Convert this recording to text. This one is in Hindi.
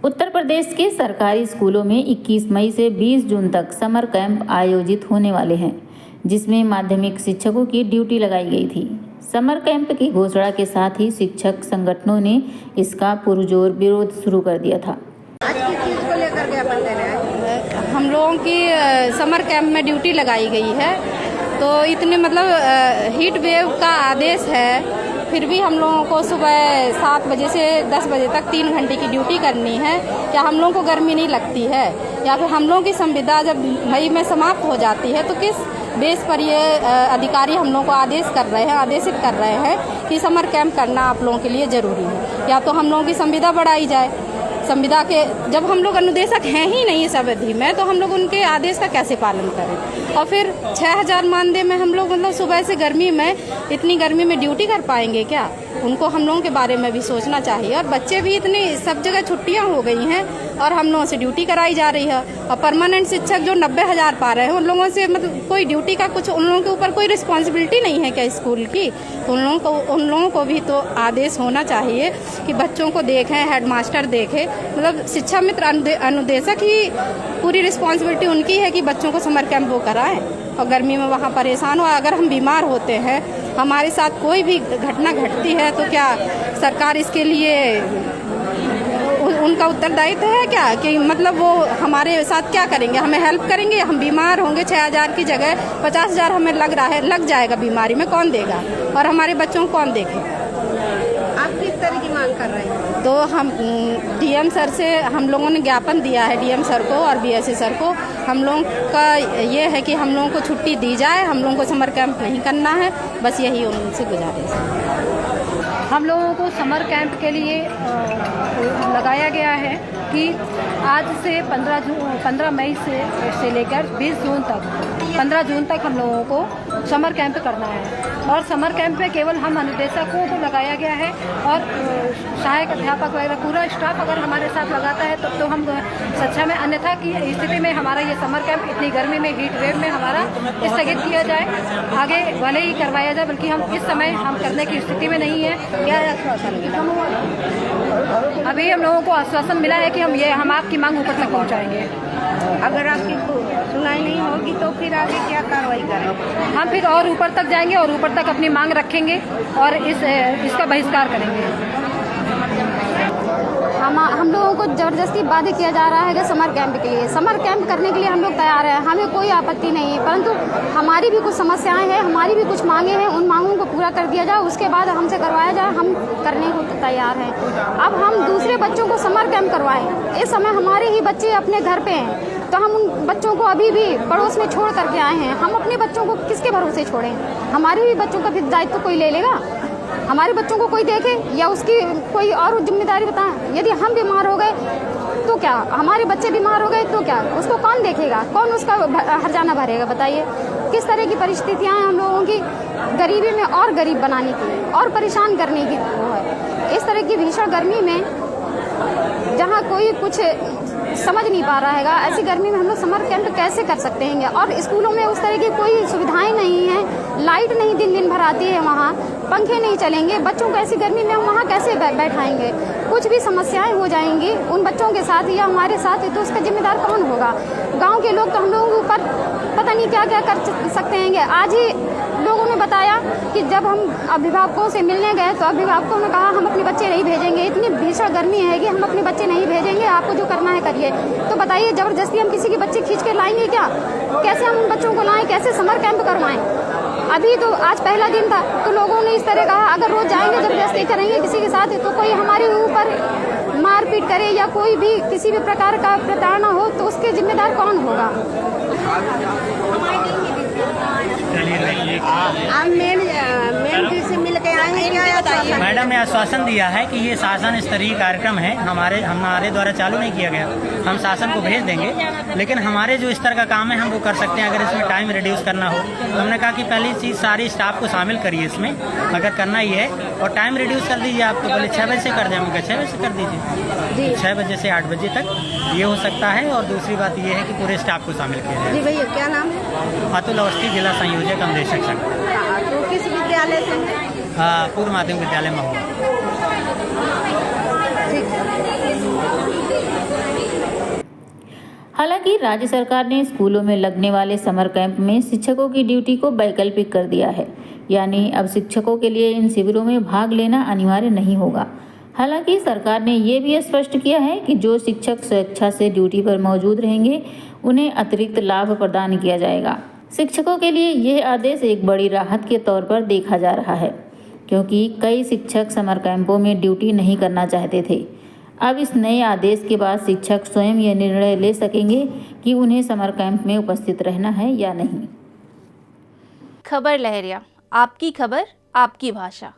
उत्तर प्रदेश के सरकारी स्कूलों में 21 मई से 20 जून तक समर कैंप आयोजित होने वाले हैं, जिसमें माध्यमिक शिक्षकों की ड्यूटी लगाई गई थी। समर कैंप की घोषणा के साथ ही शिक्षक संगठनों ने इसका पुरजोर विरोध शुरू कर दिया था। आज किस चीज को लेकर ज्ञापन दे रहे हैं? हम लोगों की समर कैंप में ड्यूटी लगाई गई है, तो इतने हीट वेव का आदेश है, फिर भी हम लोगों को सुबह 7 बजे से 10 बजे तक 3 घंटे की ड्यूटी करनी है। क्या हम लोगों को गर्मी नहीं लगती है? या फिर हम लोगों की संविदा जब मई में समाप्त हो जाती है तो किस बेस पर ये अधिकारी हम लोगों को आदेशित कर रहे हैं कि समर कैंप करना आप लोगों के लिए ज़रूरी है? या तो हम लोगों की संविदा बढ़ाई जाए। संविदा के जब हम लोग अनुदेशक हैं ही नहीं इस अवधि में, तो हम लोग उनके आदेश का कैसे पालन करें? और फिर 6000 मानदेय में हम लोग सुबह से गर्मी में, इतनी गर्मी में ड्यूटी कर पाएंगे क्या? उनको हम लोगों के बारे में भी सोचना चाहिए। और बच्चे भी इतनी, सब जगह छुट्टियां हो गई हैं और हम लोगों से ड्यूटी कराई जा रही है। और परमानेंट शिक्षक जो 90,000 पा रहे हैं, उन लोगों से कोई ड्यूटी का कुछ, उन लोगों के ऊपर कोई रिस्पॉन्सिबिलिटी नहीं है क्या स्कूल की? तो उन लोगों को भी तो आदेश होना चाहिए कि बच्चों को देखें, हेडमास्टर देखे, शिक्षा मित्र अनुदेशक ही पूरी रिस्पॉन्सिबिलिटी उनकी है कि बच्चों को समर कैंप वो कराएं। और गर्मी में वहाँ परेशान हो, अगर हम बीमार होते हैं, हमारे साथ कोई भी घटना घटती है, तो क्या सरकार इसके लिए उनका उत्तरदायित्व है क्या? कि वो हमारे साथ क्या करेंगे? हमें हेल्प करेंगे? हम बीमार होंगे, 6000 की जगह 50,000 हमें लग जाएगा बीमारी में, कौन देगा? और हमारे बच्चों को कौन देखे? आप किस तरह की मांग कर रहे हैं? तो हम डीएम सर से हम लोगों ने ज्ञापन दिया है, डीएम सर को और बीएससी सर को। हम लोगों का ये है कि हम लोगों को छुट्टी दी जाए, हम लोगों को समर कैंप नहीं करना है, बस यही उनसे गुजारिश है। हम लोगों को समर कैंप के लिए लगाया गया है कि आज से 15 मई से लेकर 20 जून तक, 15 जून तक हम लोगों को समर कैंप करना है। और समर कैंप में केवल हम अनुदेशकों को लगाया गया है और सहायक अध्यापक वगैरह पूरा स्टाफ अगर हमारे साथ लगाता है तो हम सच्चा में, अन्यथा की स्थिति में हमारा ये समर कैंप इतनी गर्मी में, हीट वेव में हमारा स्थगित किया जाए। आगे भले ही करवाया जाए, बल्कि हम इस समय हम करने की स्थिति में नहीं है। क्या आश्वासन? अभी हम लोगों को आश्वासन मिला है कि हम आपकी मांग ऊपर तक पहुंचाएंगे। अगर आपकी सुनाई नहीं होगी तो फिर आगे क्या कार्रवाई करेंगे? हम फिर और ऊपर तक जाएंगे और ऊपर तक अपनी मांग रखेंगे और इसका बहिष्कार करेंगे। हम लोगों को ज़बरदस्ती बाध्य किया जा रहा है कि समर कैंप के लिए। समर कैंप करने के लिए हम लोग तैयार हैं, हमें कोई आपत्ति नहीं है, परंतु हमारी भी कुछ समस्याएं हैं, हमारी भी कुछ मांगे हैं, उन मांगों को पूरा कर दिया जाए, उसके बाद हमसे करवाया जाए, हम करने को तैयार हैं। अब हम दूसरे बच्चों को समर कैंप करवाएं, इस समय हमारे ही बच्चे अपने घर पे हैं, तो हम उन बच्चों को अभी भी पड़ोस में छोड़ करके आए हैं। हम अपने बच्चों को किसके भरोसे छोड़ें? हमारे भी बच्चों का फिर दायित्व कोई ले लेगा? हमारे बच्चों को कोई देखे या उसकी कोई और जिम्मेदारी बताएं? यदि हम बीमार हो गए तो क्या, हमारे बच्चे बीमार हो गए तो क्या, उसको कौन देखेगा? कौन उसका हर्जाना भरेगा? बताइए किस तरह की परिस्थितियां हैं हम लोगों की गरीबी में और गरीब बनाने की और परेशान करने की वो है। इस तरह की भीषण गर्मी में जहाँ कोई कुछ समझ नहीं पा रहा है, ऐसी गर्मी में हम लोग समर कैंप कैसे कर सकते हैं? और स्कूलों में उस तरह की कोई सुविधाएं नहीं हैं, लाइट नहीं दिन भर आती है, वहाँ पंखे नहीं चलेंगे, बच्चों को ऐसी गर्मी में हम वहाँ कैसे बैठाएंगे? कुछ भी समस्याएं हो जाएंगी उन बच्चों के साथ या हमारे साथ, तो उसका जिम्मेदार कौन होगा? गाँव के लोग तो हम लोगों के ऊपर पता नहीं क्या क्या कर सकते हैं। आज ही लोगों ने बताया कि जब हम अभिभावकों से मिलने गए तो अभिभावकों ने कहा हम अपने बच्चे नहीं भेजेंगे, इतनी भीषण गर्मी है कि हम अपने बच्चे नहीं भेजेंगे, आपको जो करना है करिए। तो बताइए, जबरदस्ती हम किसी के बच्चे खींच के लाएंगे क्या? कैसे हम उन बच्चों को लाएं? कैसे समर कैंप करवाएं? अभी तो आज पहला दिन था तो लोगों ने इस तरह कहा अगर रोज जाएंगे, जबरदस्ती करेंगे किसी के साथ, तो कोई हमारे ऊपर मारपीट करे या कोई भी किसी भी प्रकार का प्रताड़ना हो तो उसके जिम्मेदार कौन होगा? आप मेन से मिल के आएंगे क्या? मैडम ने आश्वासन दिया है कि ये शासन स्तरीय कार्यक्रम है, हमारे द्वारा चालू नहीं किया गया, हम शासन को भेज देंगे, लेकिन हमारे जो स्तर का काम है हम वो कर सकते हैं। अगर इसमें टाइम रिड्यूस करना हो तो हमने कहा कि पहली चीज़ सारी स्टाफ को शामिल करिए इसमें, अगर करना ही है, और टाइम रिड्यूस कर दीजिए। आप तो बोले 6 बजे से कर दें, हमने 6 बजे से कर दीजिए, 6 बजे से 8 बजे तक ये हो सकता है। और दूसरी बात ये है कि पूरे स्टाफ को शामिल किया जाए। जी भैया, क्या नाम है? अतुल अवस्थी, जिला संयोजक अनुदेशक संघ। तो किस विद्यालय से? पूर्व माध्यमिक विद्यालय महुआ। ठीक है। हालांकि राज्य सरकार ने स्कूलों में लगने वाले समर कैंप में शिक्षकों की ड्यूटी को वैकल्पिक कर दिया है, यानी अब शिक्षकों के लिए इन शिविरों में भाग लेना अनिवार्य नहीं होगा। हालांकि सरकार ने ये भी स्पष्ट किया है कि जो शिक्षक स्वेच्छा से ड्यूटी पर मौजूद रहेंगे उन्हें अतिरिक्त लाभ प्रदान किया जाएगा। शिक्षकों के लिए यह आदेश एक बड़ी राहत के तौर पर देखा जा रहा है, क्योंकि कई शिक्षक समर कैंपों में ड्यूटी नहीं करना चाहते थे। अब इस नए आदेश के बाद शिक्षक स्वयं यह निर्णय ले सकेंगे कि उन्हें समर कैंप में उपस्थित रहना है या नहीं। खबर लहरिया, आपकी खबर आपकी भाषा।